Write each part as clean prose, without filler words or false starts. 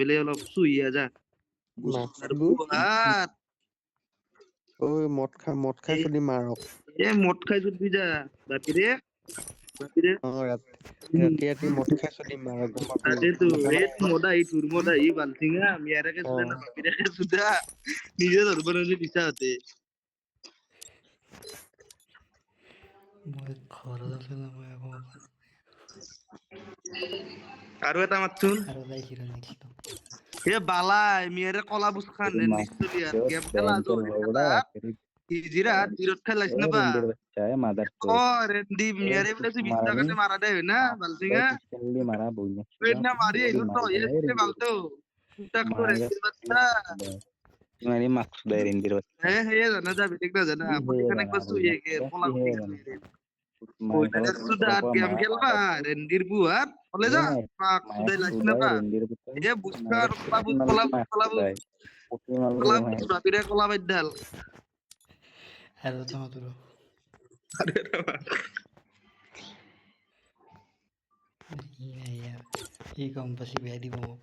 বেলে অলপ চুইয়া যা বুঝাৰ বুয়াত ওই মদ খাই চলি মাৰক মদ খাই চুটবি যা বাপিৰে ৰাতি মদ খাই চলি মাৰক গম পাবি তাতেতো এই মদাই তোর মদাই বালছিঙা মিয়ারাকে সুদা না বাপিরাকে সুদা নিজে ধরব না দিশা হতে মই ঘৰত আছো না মই আকৌ আৰু এটা মাতছুন আৰু যাইছিলো নেক্সট এ বালাই মিয়ারে কলা বুস খান নিস্তলি আর গেম খেলা আজো খেলা হিজিরা জিরত খেলাইছ না বা ও রেন্ডি মিয়ারে বলে তুই 20 টাকাতে মারা দেয় না বালছিঙা না মারি এলো তো এসে বালতো টাক করে বাচ্চা तुम्हारी मकसूद है रेंजर হ্যাঁ হ্যাঁ জানা যাবে ঠিক না জানা প্রতিখানে একবার শুয়ে গে কলা বুস ওইটা সুদা গেম খেলবা রেন্ডির বুয়ার বলে যা পাক সুদাই লাইছ না বা এ বুসকার কলা বুস বাপিরে কলা বাইদাল আৰু এটা মাতলো ই গম পাইছি বেয়া দিব মোক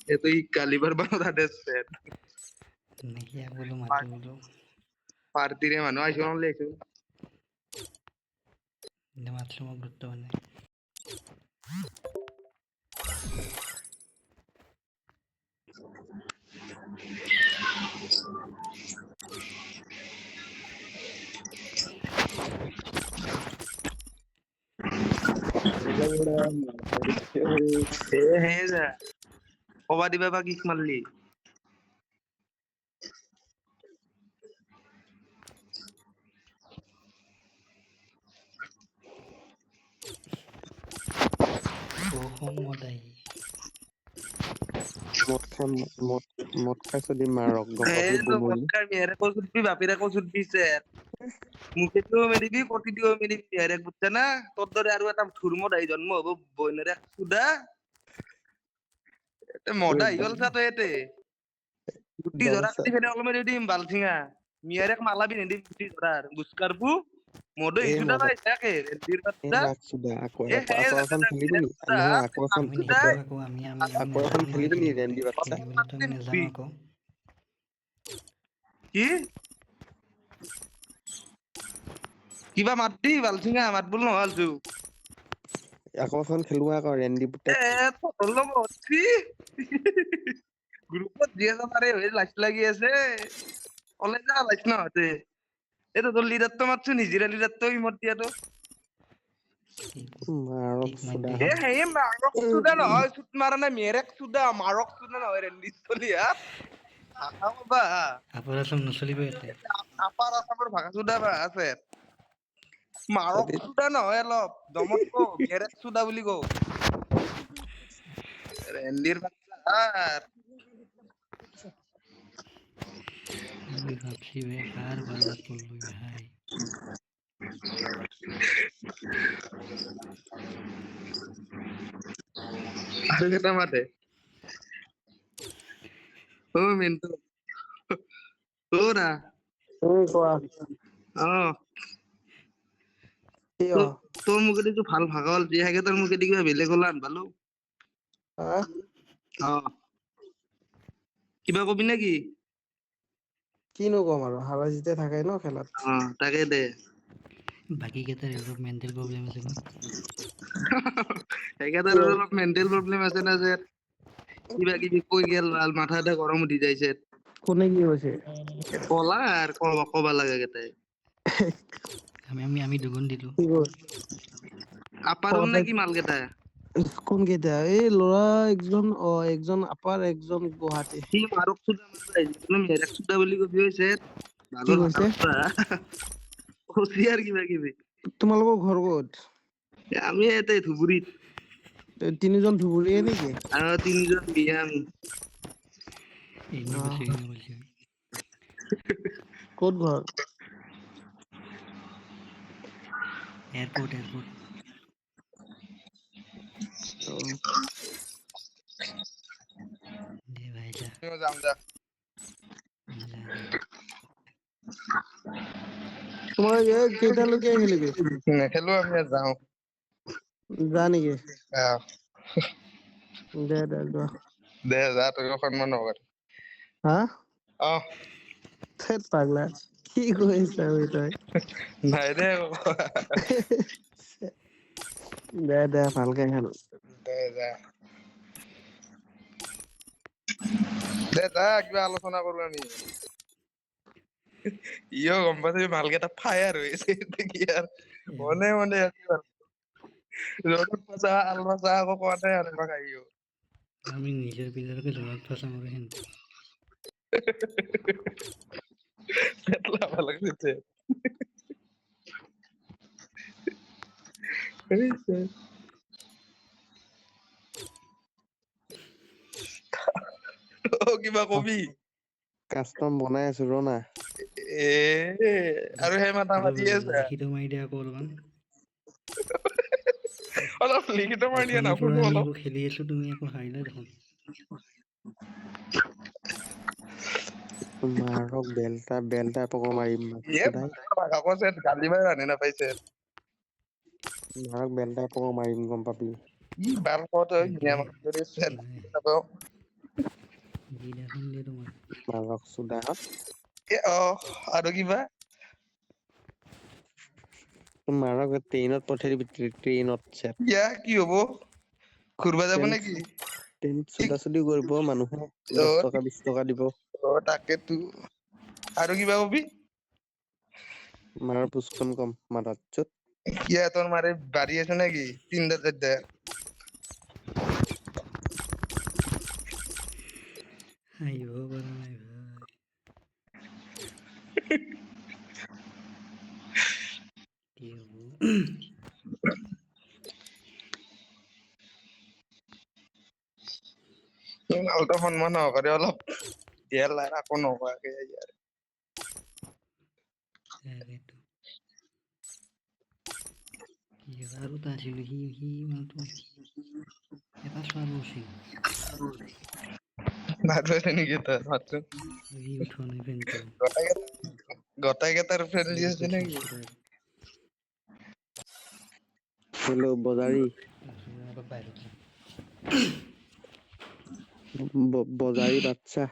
এ তো ই কালিবার বানা দেছে নাকি বলো মাতো বলো পার্টিরে মানুষ আইছো লেছো মাতলো মোক গুৰুত্ব মানে হে যা কবা দিবা বা কিক মাৰলি মদাই মদ খাই চলি মাৰক গম এ পাবি তো মক্কা মেরে কো সুটবি বাপিরা কো সুটবি স্যার মুখে তো মেরিবি কোটি দিও মেরিবি আরে বুঝছ না তোর ধরে আর একটা ঠুরমডাই জন্ম হবো বইনের এক সুদা এটা মডাই গলছা তো এতে গুটি ধরা কাটি ফেলে অলমেরি দিম বালছিঙা মিয়ার এক মালা বিনে দিম গুটি ধরার বুসকারপু মডো ইসুদা ভাই থাকে রেন্ডির বাচ্চা আকৌ এখন খেলিবি নি নহয় আকৌ এখন খেলিবি নি ৰেন্ডি বাচ্চা নেজানো আকৌ কি কিবা মাতদি বালছিঙা মাত বল নহল জু আকৌ এখন খেলুৱা আকৌ ৰেন্ডি পুতেক এ তোরলো মতি গ্রুপত দিয়ে যাবারে হই লাইট লাগি আছে অলে যা লাইট না হতে এটা তো লিডার তো মারছ নিজেরা লিডার তো ইমত দিয়া তো মাৰক সুদা এ হে মাৰক সুদা নহয় সুদ মাৰা না মেৰেক সুদা মাৰক সুদা নহয় ৰে নিস্তলিয়া আহা বাবা আপোনাৰ সব নচলিব ইয়াতে আপাৰ আসামৰ ভাগা সুদা বা আছে মারক সুদা নহয় অলপ দমত কো মেরেক সুদা বুলি কো রেন্ডির বাচ্চা আর ভাবছি বেকার বাজার পড়লো ভাই আর কেটা মাঠে ও মিন্টু ও না কোৱা তোর মুখে একটু ভাল ভাগা হল যে হাগে তোর মুখে কিবা বেলেগ হল আন ভালো কিবা কবি নাকি কিনো কম আৰু হাৰা জিতে থাকে ন খেলাত তাকে দে বাকি কেইটাৰ অলপ মেণ্টেল প্ৰব্লেম আছে ন সেইকেইটাৰ অলপ মেণ্টেল প্ৰব্লেম আছে না যে কিবা কিবি কৈ গেল আর মাথাটা গরম উঠি যাইছে কোনে কি হৈছে কলা আর কবা লাগে কেটাই আমি দুগুণ দিলো আপারন নাকি মাল কেটা কোন কেইটা এই ল'ৰা একজন আপাৰ একজন গুৱাহাটী কি মাৰক সুদা মাৰলাই তুমি মেৰেক সুদা বলি কবি হইছে কি কৈছে হসিয়াৰ কিবা কিবি তোমালোকৰ ঘৰ ক'ত আমি এতে ধুবুৰীত তিনিজন ধুবুৰীয়ে নেকি আৰু তিনিজন বিয়া আমি ক'ত ঘৰ এয়াৰপোৰ্ট দে ভাই যা যাম যা তোমাক কেইটালৈকে খেলিবি নেখেলো আমি যাওঁ যা নেকি আহ দে দে যোৱা দে যা তই সন্মান নকৰ হা আহ থেত পাগলা কি কৰিছা তই নাই দে দে দে ভালকে খেল দে যা দে যা কিবা আলোচনা কৰো আমি ইও গম পাইছে ভালকে এটা ফায়াৰ হৈ আছে কি আৰু মনে মনে ৰ'দত পচা আলবা চা আকৌ কোৱা নাই আৰু আমাক আহিও আমি নিজৰ প্লেয়াৰকে জোৰত ফচাম আৰু সেনতে পেটলা ভাল লাগছে অ কিবা কবি কাষ্টম বনাই আছো ৰ না এ আৰু সেই মাথা মাতি আছে লিখিত মাৰি দিয়া আকৌ অলপমান অলপ লিখিত মাৰি দিয়া না অথনিৰ পৰা শুনো আমি অলপ একো খেলি আছো তুমি একো হাৰিলা দেখোন মাৰক বেলটা পক মাৰিম সদায় আকৌ গালি মাৰি ৰান্ধি নাপাইছে মাৰক বেলটা পক মাৰিম গম পাবি ই বাল কত দে নাপাও দি দেচোন দে তোমাৰ মাৰক চুদা এ অ আৰু কিবা মাৰক ট্ৰেইনত পঠাই দিবি ট্ৰেইনত ইয়া কি হব ঘূৰবা যাব নেকি ট্ৰেইন চুদা চুদি কৰিব মানুহে অ 10 টকা 20 টকা দিব অ তাকেতো আৰু কিবা কবি মাৰৰ পুচখন কম মাৰত চুত কিয়া তোৰ মাৰে বাৰী আছে নেকি 3টা 4টা আহিব পৰা নাই ভাই কি হ'ব আলটা সন্মান সহকাৰে অলপ দিয়া লাই আকৌ নোকোৱাকে তাকেতো কি আৰু এটা আছিল সি মানুহটো এটা ছোৱালী আছিল নাজানে নেকি তই মাতচোন সি উঠোৱা নাই ফেনটো গোটাইকেইটাৰ ফ্ৰেণ্ডলি আছে নেকি হেল্ল' বজাৰী অলপ বাহিৰত বজাৰী বাচ্চা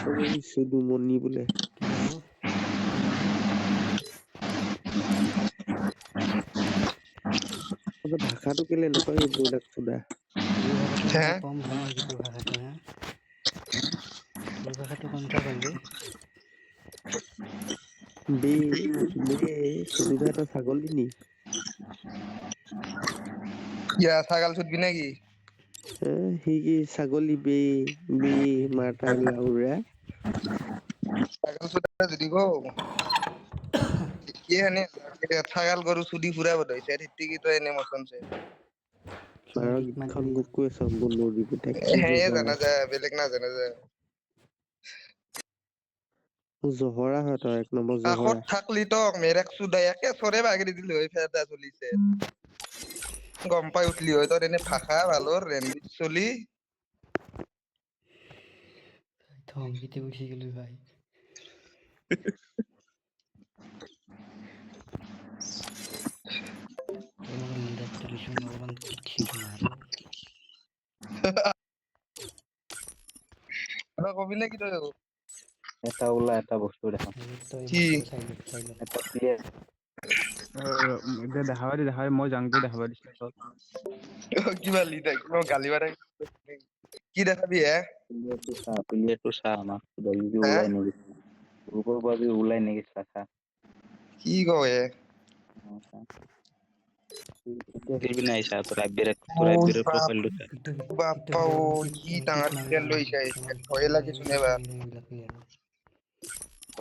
ঐ চুদুমণি বোলে কি হ'ব ভাষাটো কেলে নকয় এইবিলাক চোদা তোৰ ভাষাটো হে অলপ কম হয় নেকি তোৰ ভাষাটো হা তোৰ ভাষাটো কমকে কয় বে বে বে চুদুবা এটা ছাগলী নি ইয়া ছাগাল চুদবি নেকি সি কি ছাগলী বে মাৰতা লাউৰা ছাগাল চুদা যদি কও কি এনে ছাগাল গৰু চুদি ফুৰা বধাইছে কি তই এনে মচনছে মাৰৰ ছোৱালীক মাত গীতখন দি মোক কৈ আছ বনৰ পুতেক কি যে সেয়ে কৰ জানা যায় বেলেগ নাজানা যায় জহৰা হয় তই 1 নম্বৰ কাষত জহৰা থাকলি তক মেৰেক চুদাই একে চৰে বাগৰি দিলি হয় ফেৰটা চলিছে গম পাই উঠলি হয় তোৰ এনে ভাষা ভালৰ ৰেণ্ডিত চলি ধমকিতে গুচি গ'লো ভাই তই মোক লিডাৰটো দিছোন অলপমান কিকচিটো মাৰো কবি নে কি তই এটা ওলা এটা বস্তু দেখা তই কি বস্তুটো চাই ল এটা প্লেয়াৰ এতিয়া দেখাবাই মই জাংটো দেখাবাই দিছো কিবা লিডাৰ কিবা গালি পাৰে কি দেখাবি হে প্লেয়াৰটো চা আমাক হা ওলাই নেকি গ্ৰুপৰ পৰা ওলাই নেকি চা কি কয় প্ৰফাইলটো চা ইটো বাপ্পা ভিডিঅ' ঐ অলপমান কি কিক ডাঙৰ মাৰি প্লেয়াৰ দিম লৈছে অলপমান ভয়ে বেয়া লাগিছোন বেয়া এবাৰ ফিল্ডিং এইবিলাক প্লেয়াৰৰ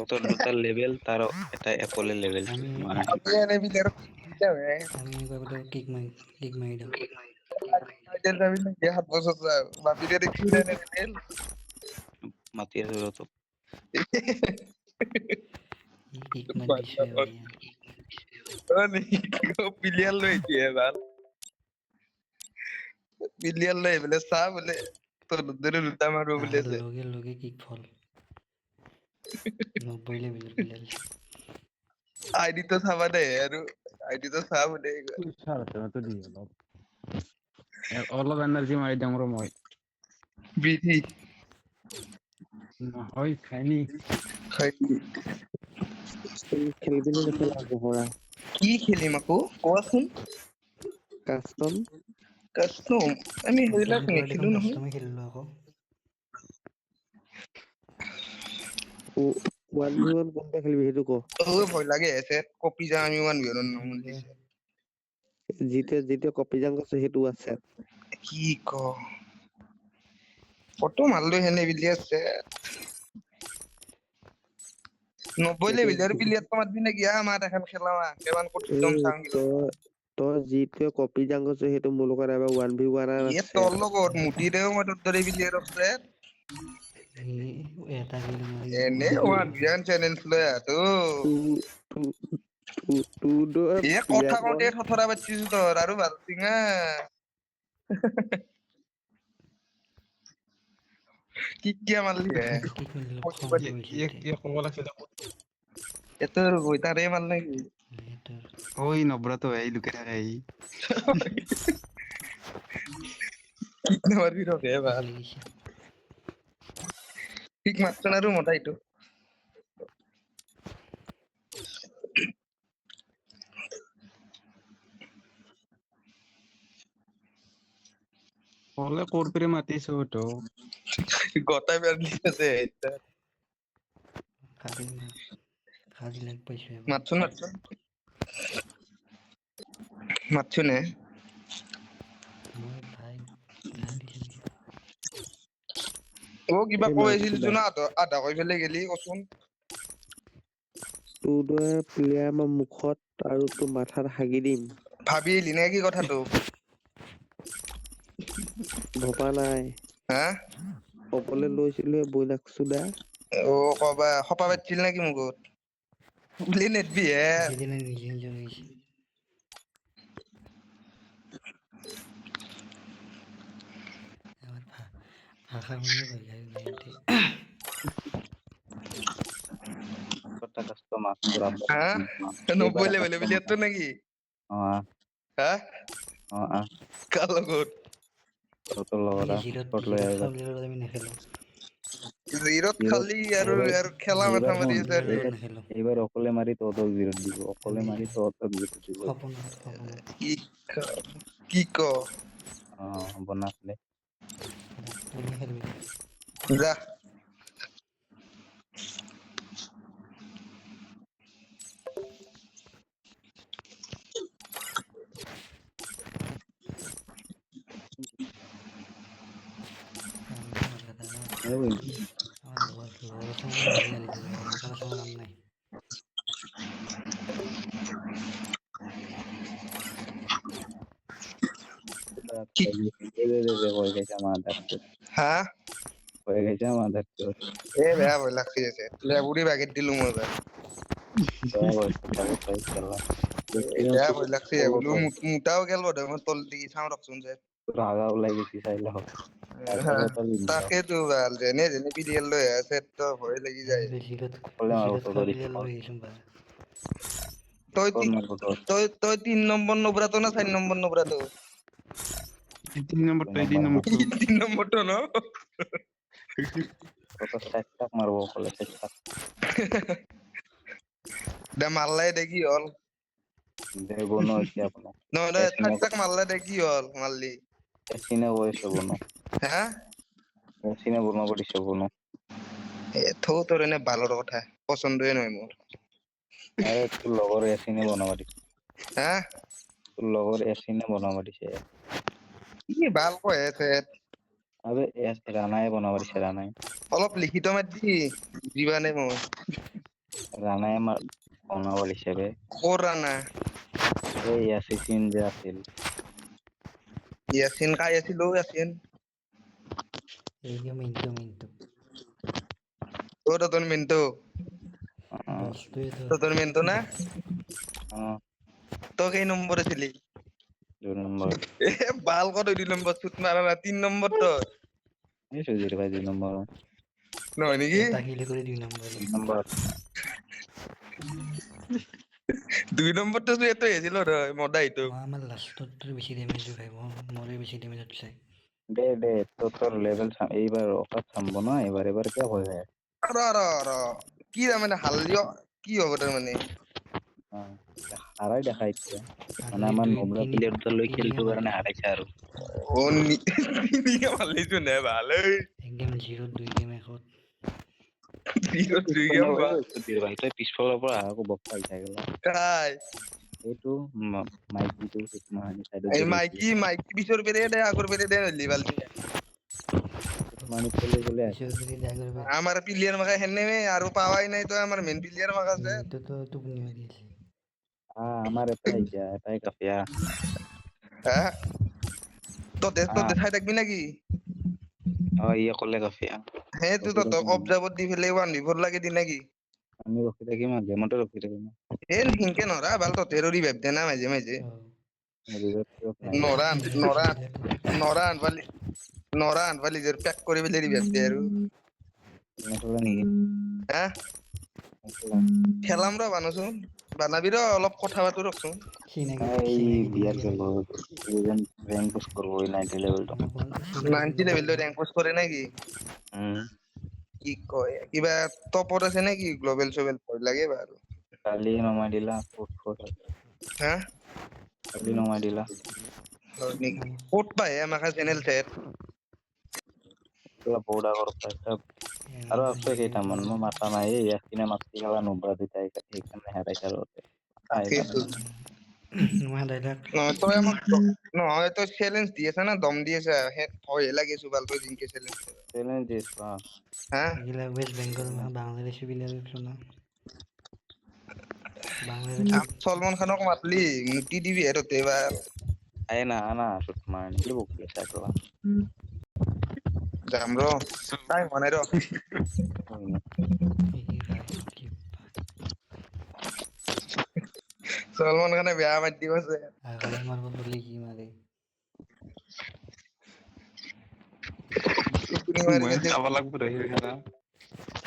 তোৰ দুটা লেভেল তাৰ এটা এপলে লেভেল আমি আমি এনেকুৱা বোলে কিক মাৰি দিওঁ 7 বছৰ বাপিৰে দেখি মাতি আছো ৰ তোক কিক মাৰি দিছোঁ ভাই পিলিয়াৰ লৈ আহিছে ভাল পিলিয়াৰ লৈ আহিবলৈ চা বোলে তোর দুটা মারবো বলে আছে লগে লগে কিক ফল 90 লেভেলের প্লেয়ার আইডি তো চাবা দে আৰু আইডি তো চাব দে তো দি অলপ এনাৰ্জি মাৰি দিওঁ ৰ মই বিধি নহয় খাইনি খেলিবলৈ নেখেলা জহৰা কি খেলিম আকৌ কোৱাচোন কাষ্টম কাষ্টম আমি সেইবিলাক নেখেলো নহয় কাষ্টমে খেলিলো আকৌ 1v1 কোনটা খেলিবি সেইটো ক ভয় লাগে এছে কপি যা আমি 1v1 নাম দিছে যিটো কপি জাং আছে সেইটো আছে কি ক ফটো মারলো হেনে বিলি আছে 90 লেভেলের প্লেয়ার তোমার দিনে গিয়া আমার এখন খেলামা কেমন করছিলাম সাং তই যিটো কপি জাং আছে সেইটো মোৰ লগত এবাৰ 1v1 এ তোর লগত মুটিরেও মই তোর দরে প্লেয়ার আছে এটা কিল মারি এনে 1v1 চ্যালেঞ্জ লয়া তো এ কথা কতে থথরা বাচ্চিস তোর আরো ভালছি না কি কি মারলি হে কিক মারিল ক'ব লাগিছিল এত বইতারে মার নাকি ঐ নব্ৰতো এই লুকাই থাকে এই কিক মাৰবি ৰকে ভাল ঠিক মাৰছ না ৰু মোটা এইটো ক'লে ক'ৰ পৰা মাতিছো তো গটাই মারলি আছে কাজি লাগ পাইছো মারছুন নে মই ভাই ও কিবা কৈ আছিল না আধা কৈ ফেলে গেলি কচোন তোৰ দৰে প্লেয়াৰ মই মুখত আৰু তোৰ মাথাত হাগি দিম ভাবি এলি নে কি কথাটো ভবা নাই হা কবলৈ লৈছিলো বইলাক চুদা ও কবা খপা পাচ্ছিল নাকি মুখত বুলি নেটবি হে সেদিনে নিজে নিজে হয়েছে আমার ভাষা শুনিয়ে ভয় খাই গাইতে কাস্টমার হা 90 লেভেলে প্লেয়ার তো নাকি হা কার লগত তোর লগরা ফট লই আইবা আমি নেখেলো জিরোত খালি আৰু খেলা মাথা মাৰি আছে নেখেলো এইবাৰ অকলে মাৰি তহঁতক জিৰত দিব অকলে মাৰি তহঁতক জিৰত দিব সপোনত কি ক বনালে তুমি খেলবি যা আমার লোয়ার সময় মারি আলি কোনো সময় নাম নাই হা হয়ে গেছে আমাদের তো এ বেয়া ভয় লাগছে আছে লেবুরি বাগেট দিলু মই এবার বেয়া ভয় লাগছে বলু মুটাও গেল বড় মই তল দিকে চাও রাখছুন যে রাগা ওলাই গেছি চাইলে হোক তাকে তো ভাল যেনে যেনে পিডিএল লই আছে তো ভয় লাগি যায় তই 3 নম্বর নোবরা তো না 4 নম্বর নোবরা তো 3 নম্বৰটো 3 নম্বর তো না কত সেটটাক মারবো বলে সেটটাক দে মারলাই দেখি হল দেবো না কি আপনা না সেটটাক মারলাই দেখি হল মারলি এসিনে বয়সে বনো হ্যাঁ এসিনে বনো করিছে বনো এ থো তোর এনে ভালোর কথা পছন্দই নয় মোর আরে তোর লগর এসিনে বনো মারি হ্যাঁ তোর লগর এসিনে বনো মারিছে কি ভাল কয় আছে আবে এস রানায় বনো মারিছে রানায় অলপ লিখিত মাতি দিবানে মই রানায় আমার বনো মারিছে রে কোরা না এই অ্যাসিসিন যে আছিল ইয়াসিন কাই আছিল ইয়াসিন এই মিন্টু ওটা তোর মিন্টু তো তোর মিন্টু না তো কই নম্বরে ছিলি 2 নম্বর এ বাল কত 2 নম্বর সুত মারা না 3 নম্বর তো এই সুজিৰ ভাই 2 নম্বৰ নহয় নেকি এটা কিলে কৰি 2 নম্বৰ 2 নম্বৰ 2 নম্বৰটো এটো হৈছিল নহয় মদাইটো মই আমাৰ লাষ্টত বেছি ডেমেজ খাই মৰে বেছি ডেমেজত চাই দে তোৰ লেভেল এইবাৰ অকাত থামবো না এবাৰ কে হয়ে যায় ৰ কি মানে হালিও কি হ'ব তাৰ মানে হাৰাই দেখা ইচ্ছে মানে হাৰলি আমাৰ দুই নোবৰা তিনি প্লেয়াৰ দুটা লৈ তিনিকে খেলতো কাৰণে মাৰিছো হাৰাইছে আৰু ও নিকে মালিছো নে ভালে এক গেম 0 2 গেম 1 বিৰত দুই গেম বা সুধীৰ ভাই তই পিছফালৰ পৰা আকৌ বক্স আহি থাকিলা কাই এইটো মাইকীটো মাহানি চাইডত এই যে গৈছিলে মাইকি পিছৰ পেৰে দে আগৰ পেৰে দে হলি বালতি মানে চলে চলে আছে পিছৰ পিনে যায় কৰিব আমাৰ প্লেয়াৰ মাখা হেনে আৰু পাৱাই নাই তো আমাৰ মেইন প্লেয়াৰ মাখা আছে এইটো তো টোপনি মাৰি আছে আমাৰ এটাই কাফিয়া হা ততে ঠাই থাকবি নাকি ইয়ে ক'লে কাফিয়া সেইটো ৰখি তো থাকিম অবজাৰ্ভত দি ফেলে 1v4 লাগে দি নাকি আমি ৰখি থাকিম আৰু গেমতে ৰখি থাকিম এ হিংকে নৰা ভাল ততে ৰিভাইভ দে না মাজে মাজে নাই নৰা আনবালি যে পেক কৰি পেলাই ৰিভাইভ দে আৰু নেখেলা নেকি হা নেখেলা খেলাম ৰ বানোচোন বানাবি ৰ অলপ কথা পাতো ৰচোন এই চিনাকি বিয়াৰ দিবি খেলব ৰিজেন ৰেংক পুশ কৰব 90 লেভেলটো চিনাকি 90 লেভেল ৰেংক পোষ্ট কৰে নাকি কি কয় কিবা টপত আছে নেকি গ্লোবেল সোবেল ভয় লাগে বাৰু কালি নমাই দিলা ফুট হা কালি নমাই দিলা হয় নেকি ক'ত পায় আমাক চেনেল চেট পুৰা বৰ্ডা কৰপ আৰু আছে কেইটামান মই মাতা নাই এই ইয়াকিনে মাতি খেলা নোবৰা দুটাই সেইকাৰণে হেৰাইছে আৰু তাকেইতো মই ডাইৰেক্ট নহয় তই আমাক নহয় তই চেলেঞ্জ দি আছা না দম দি আছা ভয় লাগে সুবাল তই জিনকে চেলেঞ্জ চ্যালেঞ্জ দিছ হা এগুলা ওয়েস্ট বেঙ্গল বাংলাদেশি প্লেয়ার শোনা বাংলাদেশি সলমান খানক মাতলি মুতি দিবি হেৰতে এবাৰ আয় না আনা শুট মাৰ কি বকি চাকলা যাম ৰ টাইম হোৱা নাই ৰ সলমান খানে বেয়া মাতি দিব আছে আগলে মাৰবো বলি কি মাৰে টোপনি মাৰি মই পেলাই চাব লাগব ৰে খেলা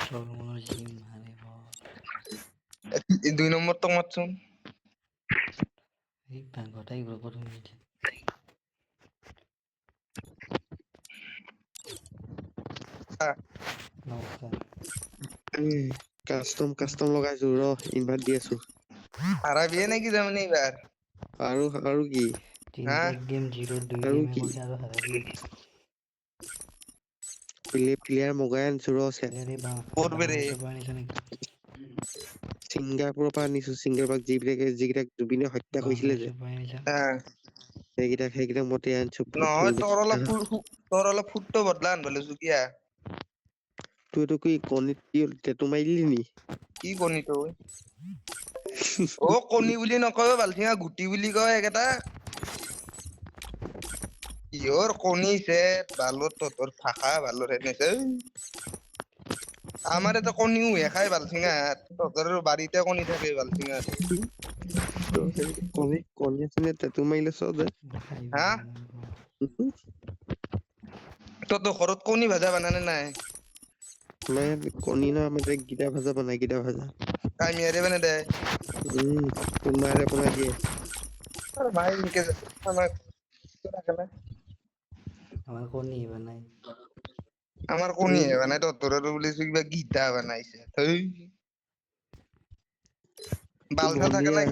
সলমানৰ যি মাৰে এই 2 নম্বৰ টক মাতচোন এই গোটাই গ্ৰুপত মিলে নমস্কাৰ কাষ্টম লগাইছো ৰ ইনভাইট দি আছো হাৰাবিয়ে নেকি তাৰমানে এইবাৰ আৰু কি হা এক গেম 0 2 আৰু গেম কি? আৰু হাৰাবি প্লেয়াৰ মগাই আনিছো ৰ ক'ত বেৰে ছিংগাপুৰৰ পৰা আনিছো ছিংগাপুৰ যিকেইটাক জুবিনে হত্যা কৰিছিলে যে সেইকেইটাক মতে আনিছো নহয় তোৰ অলপ ফুটটো বদলা আনব লৈছো কিয়া তুই এইটো কি কণীত কি টেটু মাৰি দিলি নি কি কণী তই অ কণী বুলি নকয় বালঠিঙা গুটি বুলি কয় একেটা কিহৰ কণী চেট বালত তহঁতৰ ভাষা বালৰ এনেছে আমাৰ এটা কণীও খাই বালঠিঙা তহঁতৰ বাৰীতে কণী থাকে বালঠিঙা কণী আছিলে টেটু মাৰিলে চ যে হা তহঁতৰ ঘৰত কণী ভাজা বানানে নাই নাই কণী না আমাৰ গীতা ভাজা বনাই গীতা ভাজা কামিয়াৰে বানে দে কোনোবাৰে বনাই দিয়ে ভাই ইনকে আমাৰ কণী বনাই আমাৰ কণীহে বনাই তহঁতৰ বুলি কিবা গীতা বনাইছে থৈ বালছা থাকে না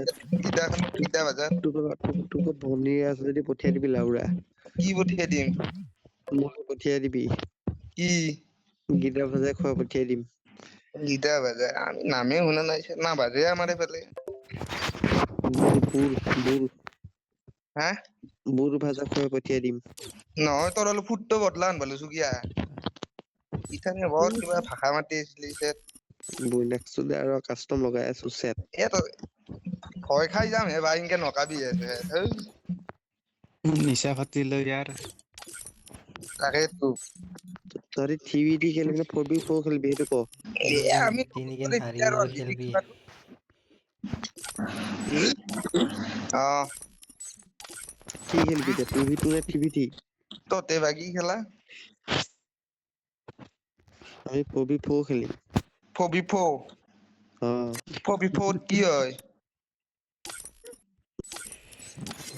গীতা ভাজা তোক ভনীৰ আছে যদি পঠিয়াই দিবি লাউৰা কি পঠিয়াই দিম মোক পঠিয়াই দিবি কি গীতা ভাজাই খোৱা পঠিয়াই দিম গীতা ভাজা আমি নামে শুনা নাই না ভাজে আমাৰ এইফালে বুৰ হা বুৰ ভাজা খোৱা পঠিয়াই দিম নহয় তোৰ অলপ ফুটটো বদলা আনব লৈছো কিয়া ইথানে বৰ কিবা ভাষা মাতি আছিলি বুইনাক্সটো আৰু কাষ্টম লগাই আছো চেট এ তই ভয় খাই যাম হে ভাই ইনকে নকাবি নিচা পাতি লৈ ইয়াৰ তাকেতো তহঁতি 3v3 খেলিবি নে 4v4 খেলিবি সেইটো ক আমি তিনি গেম হাৰি গ'লে খেলবি অ কি খেলিবি এতিয়া 2v2 নে 3v3 ততে বাকি খেলা আমি পবি ফো খেলিম ফবিফো অ ফবিফোত কি হয়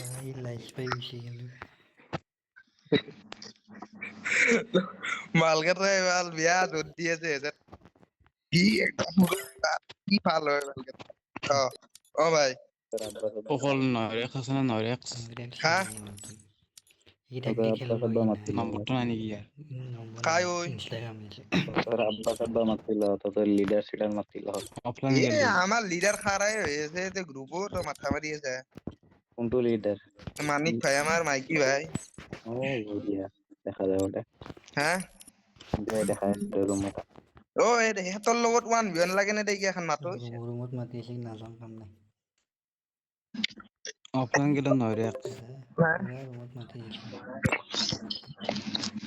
ভাই লাইফ পাই গৈছে কিন্তু মালকেটা এবাৰ বিয়া য'ত দি আছে কি একদম কি ভাল হয় মালকেটা অ অ ভাই অকল নৰেক আছে না নৰেক হা নতুন এইটাক দি খেলব আব্বা ই না মাতিল নম্বৰটো নাই নেকি ইয়াৰ নম্বৰ কাই নাই ঐ ইনষ্টাগ্রাম আছে তোর আব্বা কাব্বা মাতিল তোর লিডার সিডার মাতিল অফলাইন এ গেলি আমার লিডার খারাই হয়ে আছে তে গ্রুপও তো মাথা মারি আছে কোনটো লিডার মানিক ভাই আমার মাইকি ভাই ও বঢ়িয়া দেখা যায় ওটা হ্যাঁ দেখা যাচ্ছে রুমটা ও হেতৰ লগত 1v1 লাগে নে দেই এখন মাতো ৰুমত মাতি আছে নাযাওঁ কাম নাই অফলাইন গেলে নৰেক পুৰা ৰুমত মাতি আছে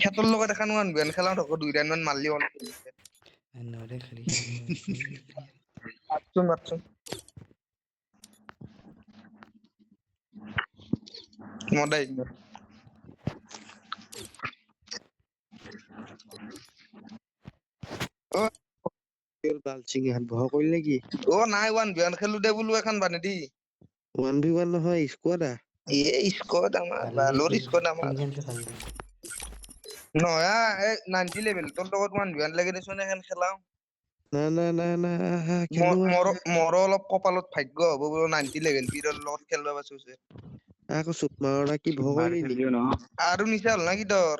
হেতৰ লগত এখন 1v1 খেলাও ধক দুই ৰাউণ্ড মান মাৰলি অন নৰে খালি খেলি মাতচোন মাতচোন মদাই ও বালচিঙি হাত ভয় কৰিলে কি ও নাই 1v1 খেলো দে বোলো এখন বানে দি 1v1 নহয় স্কোৱাড এ স্কোৱাড আমাৰ বালৰ স্কোৱাড আমাৰ তিনিজনকে খালি নহয় এই 90 লেভেল তোৰ লগত 1v1 লাগে দেচোন এখন খেলাও না খেলো মোৰ অলপ কপালত ভাগ্য হ'ব বোলো 90 লেভেল বিৰৰ লগত খেলবা পাইছো আকৌ চুট মাৰা কি ভয় বাহিৰ কৰিলি খেলিও ন আৰু নিচা হ'ল নাকি তোৰ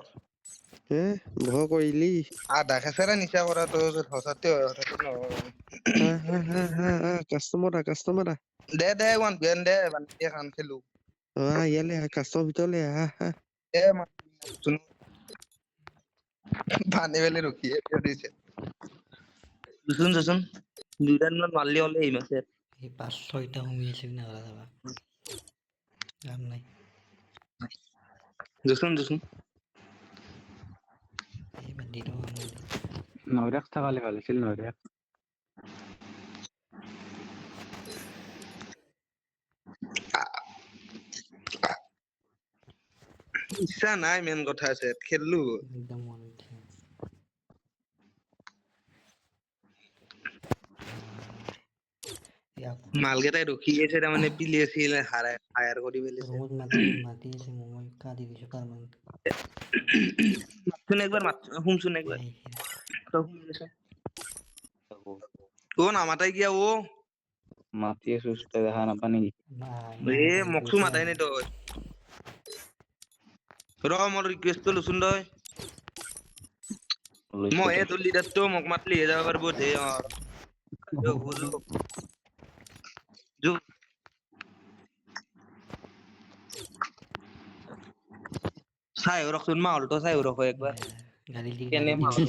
হে ভয় কৰিলি আধা খেচেৰা নিচা কৰা তোৰ হঠাতে হয় হঠাতে নহয় কাষ্টমাৰ দে 1v1 দে বানে এখন খেলো ইয়ালে কাষ্টমাৰ ভিতৰলে আহ এ মাতচোন বানে বেলে ৰখিয়ে দিছে দেচোন দুইটান মান মারলি হলে এই মাসে এই 5-6টা হুমি আছে নালা যাবা কাম নাই দেচোন এই বান্দিটো কাম নাই নৰেক থাকালে ভাল আছিল নৰেক ইচ্ছা নাই মেন কথা আছে খেললো একদম মন উঠে মালকেইটাই ৰখি আছে তাৰমানে পিলি আছিল হায়াৰ কৰি পেলাইছে ৰুমত মাতি আছে মই কাটি দিছো পাৰমানেণ্ট মাতচোন একবাৰ শুনচোন একবাৰ তই শুনিছ ও নামাতাই কিয়া ও মাতি আছো তই দেখা নাপা নেকি এ মকচু মাতাই নাই তই ৰ মোৰ ৰিকুৱেষ্টটো লচোন তই মই তোৰ লিডাৰটো মোক মাতলিহে যাব পাৰিব দে চাই ৰখচোন মাহলটো চাই ৰখ একবাৰ গালি দি কেনে মাহল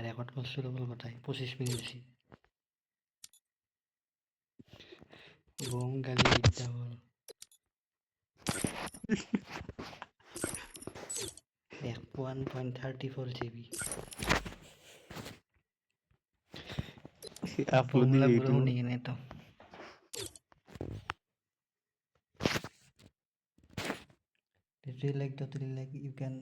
ৰেকৰ্ড কৰিছো ডবল কথাই 25 মিনিট হৈছে বম গালি দিতা হ'ল 1.34 GB আপলোড পুরো শুনি কিনে তো totally like you can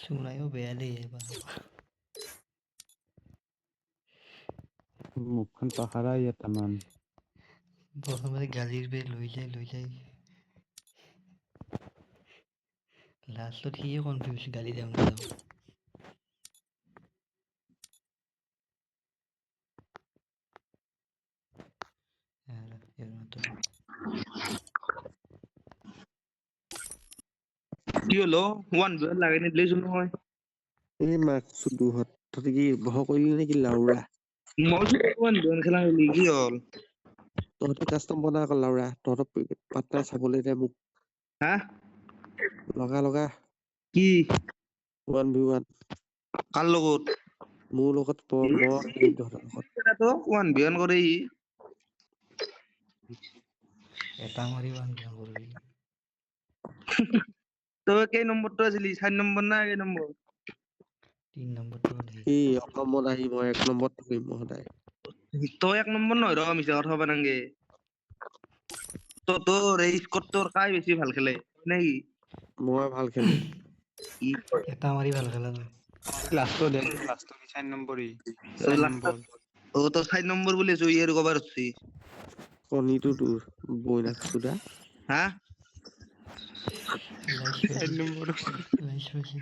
শুনাইও বেয়া লাগে বা মুখখন পাহাৰা ইয়াত আমান প্ৰথমতে গালিৰ বে লৈ যায় লাষ্টত সিয়ে কনফিউজ গালি দিওঁ নাযাওঁ কি হলো 1v1 লাগে নিদিলেচোন নহয় এই মাকছো দুহত তহঁতি কি বহ কৰিলি নেকি লাউৰা? মই ওৱান বিয়ন খেলা বুলি কি হ'ল তহঁতি কাষ্টম বনা আকৌ লাউৰা, তহঁতৰ পাৰ্টনাৰ চাবলৈ দে মোক। হা লগা কি 1v1 কাৰ লগত মোৰ লগত মই খেলিম তহঁতৰ লগত। ওৱান বিয়ন কৰে ই এটা মাৰি বান বিয়া কৰবি। তই কেই নম্বৰটো আছিলি 4 নম্বৰ না কেই নম্বৰ 3 নম্বৰটো আহি সি অসমত আহি মই 1 নম্বৰত থাকিম মই সদায়। তই 1 নম্বৰ নহয় ৰ মিছা কথা কবা নাংগে তোৰ এই স্কটটোৰ কাই বেছি ভাল খেলে নেকি মই ভাল খেলো। ই কয় এটা মাৰি ভাল খেলা তই। লাষ্টৰ 4 নম্বৰী 4 নম্বৰ ও তো 4 নম্বৰ বুলি আছো ই আৰু কবা ধৰছি কণীটো তোৰ বইনাক চোদা। হা লাইচ 4 পাইছি নম্বৰ লাইচ পাইছি।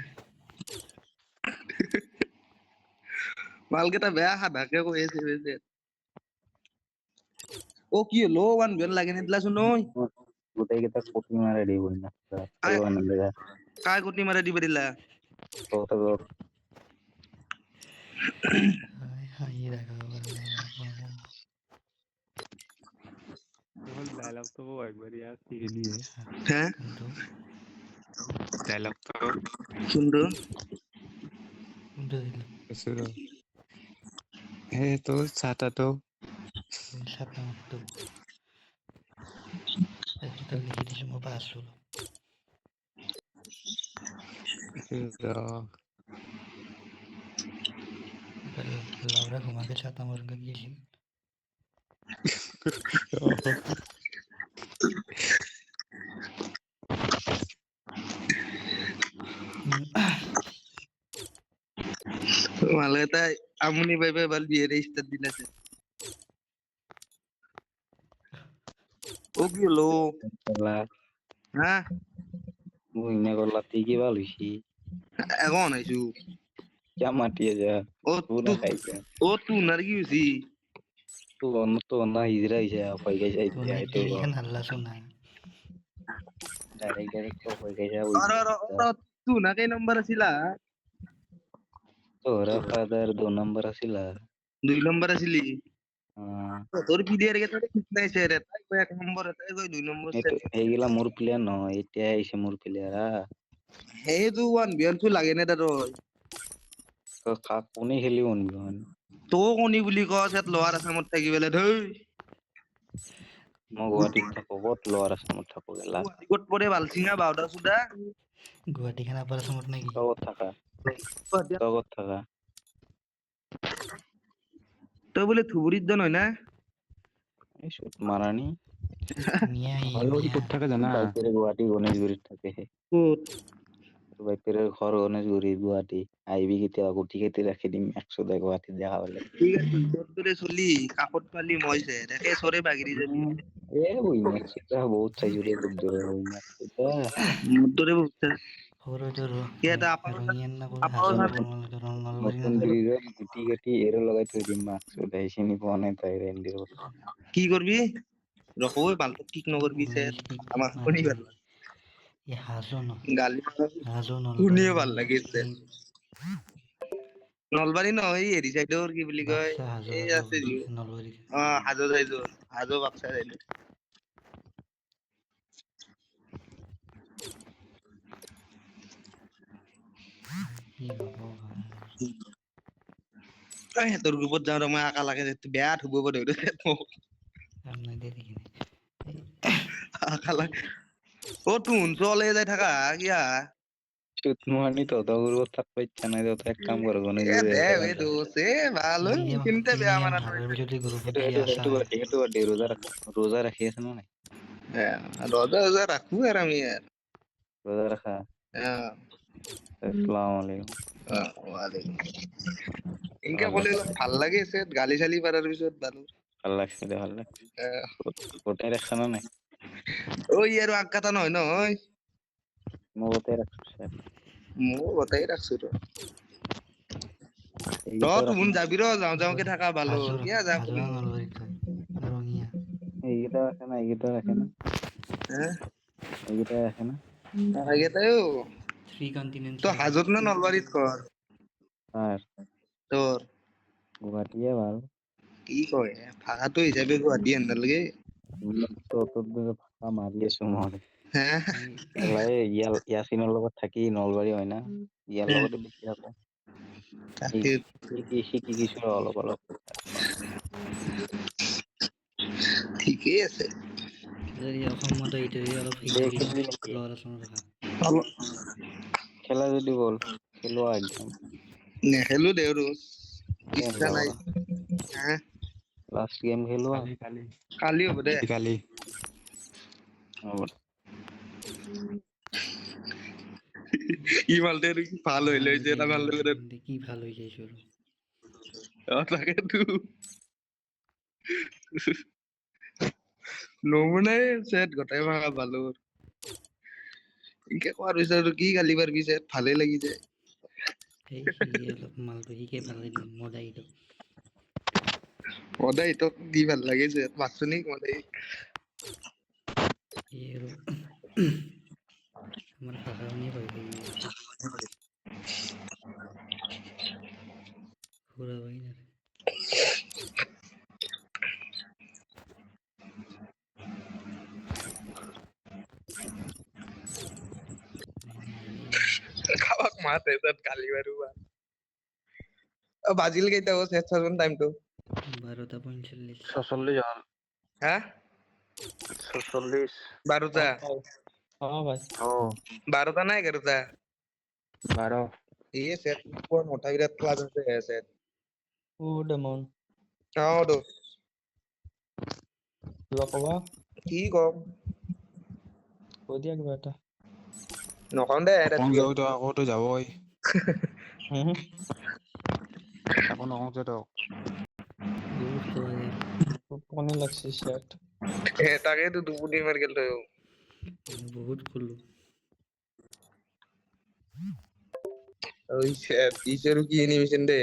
মালকেইটা বেয়া সাধাকে কৈ আছে বেছে ও কি হলো ওৱান বিয়ন লাগে নিদিলাচোন ঐ গোটেইকেইটা কপি মাৰে দিব না কাই কৰিব নালাগে কাই কুটি মাৰে দিব দিলা তহঁতৰ হাঁহি ৰাখা পাৰা হ'ল ডায়লগটো একবাৰ ইয়াত শিকিলিয়ে হে কোনটো ডায়লগটো কোনটো কোনটো দিলো কৈছো ৰ তোৰ চাহটাটো চাটা মাতটো এইটো লিখি দিছো মই পাছো ৰ লাউৰা ঘুমাকে চাটা মারুंगा গেছিল মালে তাই আমনি পাই পাই বাল বিয়ের স্টার দিলাছে ও কি হলো খেলা হা মুইনে গলা কি ভাল হইছি এখন আইছু কিয়া মাতিয়ে যা ও পুরা তু খাইছে ও তু নার কি হইছি তো না হিজরা হইছে কই গাইছে তো আইতে নেট আইতে গেলি খান হাল্লা শোনা ডাইরেক্ট তো কই গাইছে আর আর আর তু না কই নাম্বার আছিলা তোরা ফাদার 2 নম্বর আসিলা 2 নম্বর আছিলি তোর পিডিয়ার কে তোর ঠিক নাই সে রে তাই কই 1 নম্বর তাই কই 2 নম্বর সে এইগুলা মোর প্লেয়ার নয় এটা আইছে মোর প্লেয়ার হে তু ওয়ান বিয়ন তু লাগে না তার তো কোনে খেলি অনবিহন তো কোনি বুলি কস এত লোয়ার আসামত থাকি বেলে ধই মই গুৱাহাটীত থাকো ক'ত লোৱাৰ আসামত থাকো গেলা গুৱাহাটীত পৰে বালছিঙা বাউডা সুদা গুৱাহাটী খান আপাৰ আসামত নেকি তই ক'ত থাকা তই ক'ত থাকা তই বলে থুবুরিত দ নয় না এই সুত মারানি মিয়া ক'ত থাকে জানা বাইকেৰে গুৱাহাটী গণেশগুৰিত থাকে কত বাইকেৰে ঘৰ গণেশগুৰি গুৱাহাটী আহিবি কেতিয়াবা গুটি কেটি ৰাখি দিম 100 দে গুৱাহাটীত দেখা পালে ঠিক আছে তোর তোরে চলি কাকত পালি মইছে দেখে সরে বাগিরি যাবি এ উইনাক চিতা বহুত চাইছো ৰে খুব দূৰৰ উইনাক চিতা মোৰ তোৰে বুঝছে খবৰ হয়তো কি এটা ৰঙিয়ান না ক'ত আপাৰ হাজোৰ আসাম নলবাৰী নতুন না ব্ৰিজত গুটি কেটি এৰো লগাই থৈ দিম মাস্ক ওলাই চিনি পোৱা নাই তাই ৰেন্দিৰ কথা কি কৰবি ৰকম বালতো ঠিক নকৰবি সে আমাৰ শুনি ভাল এই হাজো ন গালি হাজো শুনিয়ে নলবাৰী ভাল লাগিছে এই নলবাৰী নহয় এই হেৰি চাইডৰ কি বুলি কয় বাক্সা হাজো এই হাজো আছে যি নলবাৰী হাজো চাইডৰ হাজো বাক্সা চাইডৰ কি হ'ব ভাই সিহঁতৰ গ্ৰুপত যাওঁ মই আকা লাগে বেয়া ধুব ধৰিলো কাম নাই দে দেখিনে আকা লাগে অ তুন চলে যাই থাকা কিয়া চুত মানি তহঁতৰ গ্ৰুপত থাকবা ইচ্ছা নাই তহঁতে এক কাম কৰ এ গণেশগুৰি দে একে বে দোষ এ ভাল এইখিনিতে বেয়া প্ৰিমিয়াম মানাটো হাৰৰ ভিতৰতে গ্ৰুপত সেইটো যি সেইটো আছা সেইটো বাদ দে সেইটো বাদ দে ৰোজা ৰাখি আছে নে নাই ৰজা ৰজা ৰাখো আৰু আমি ৰোজা ৰাখা আসসালামু আলাইকুম ইনকে ভাল ক'লে লাগছে অলপ ভাল লাগে গালি চালি পাৰাৰ পিছত বাৰু ভাল লাগছে দে ভাল লাগছে গোটেই ৰাখছা নে নাই ঐ আৰু আগকাটা নহয় নহয় মই গোটেই ৰাখছো ময়ো গোটেই ৰাখছো ৰ এইকেইটাও তুহুন ৰাখিম যাবি ৰ যাওঁ যাওঁকে থাকা ভালো হাজোৰ কিয়া যাম হাজো নলবাৰীত হয় ৰঙিয়া এইকেইটাও ৰাখে না এইকেইটাও ৰাখে না এইকেইটাই ৰাখে না এইকেইটাইও থ্ৰী কণ্টিনেণ্টছ তই হাজোত না নলবাৰীত কৰ তোৰ গুৱাহাটীয়ে ভাল কি কয় ভাষাটো হিচাপে গুৱাহাটী আনবাৰ লাগে তোৰ দৰে ভাষা মাৰি আছো মই হে ইয়াচিনৰ লগত থাকি নলবাৰী হয় না ইয়াৰ লগতে বেছি আকৌ তাকে শিকি কিছু অলপ অলপ ঠিকেই আছে যদি অসমত এইটোৱে অলপ দে শিকি খেলবি নেকি লোৱাৰ আলোচনা ভাষা খেলা যদি বল খেলোৱা একদম নেখেলো দে আৰু কেন ইচ্ছা নাই যাবা হা লাষ্ট গেম খেলোৱা কালি কালি হ'ব দে কালি হ'ব ই মালতে আৰু কি ভাল হৈ লৈ যে এটা ভাল লাগে কি ভাল হৈ যাইছো আৰু তাকেতো নমুনাই চেট গোটাই ভাষা ভালো ইনকে কোৱাৰ পিছত আৰু কি গালি পাৰবি চেট ভালে লাগি যায় সেই সি অলপ মালটো শিকে ভাল লাগে মজা এইটো সদায় তোক দি ভাল লাগে চেট মাতছো নি সদায় সি আৰু আমাৰ ভাষা শুনিয়ে ভয় খাই যায় ঘূৰাবই নাৰে কাবাক মাতে তাত গালি পাৰো বাজিল কেইটা ও চেট চাচোন টাইমটো 12:45 46 হল হা 46 12টা ভাই ও 12টা না 11টা 12 এই চেট কোন মোটা বিরাট ক্লাস আছে চেট ও ডেমন তো লকবা কি কম কৈ দিয়া কিবা এটা নকম দে এটা কম যাও তো আকৌ তো যাবই হুম আকৌ নকওঁ যে তক বহুত কোৱা গেল কোনে লাগছে শার্ট তাকে তো দুপুনি মার গেল তো বহুত কলো ওই চেট টিচার কি এনিমেশন দে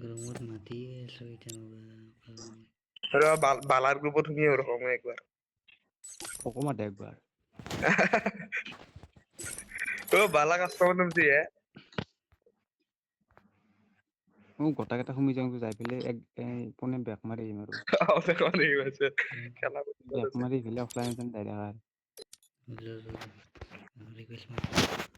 ৰুমত মাতিয়ে আছো এতিয়া আৰে বালাৰ গ্ৰুপত শুনিয়ে ওৰকম একবাৰ অকণমান দে একবাৰ ও বালা কাস্টমার নামছি হে মই গোটাকেইটা সোমাই যাওঁ যাই পেলাই পোনে বেক মাৰি আহিম আৰু খেলা বেক মাৰি পেলাই অফলাইন যাম ডাইৰেক্ট ৰিকুৱেষ্ট মাৰি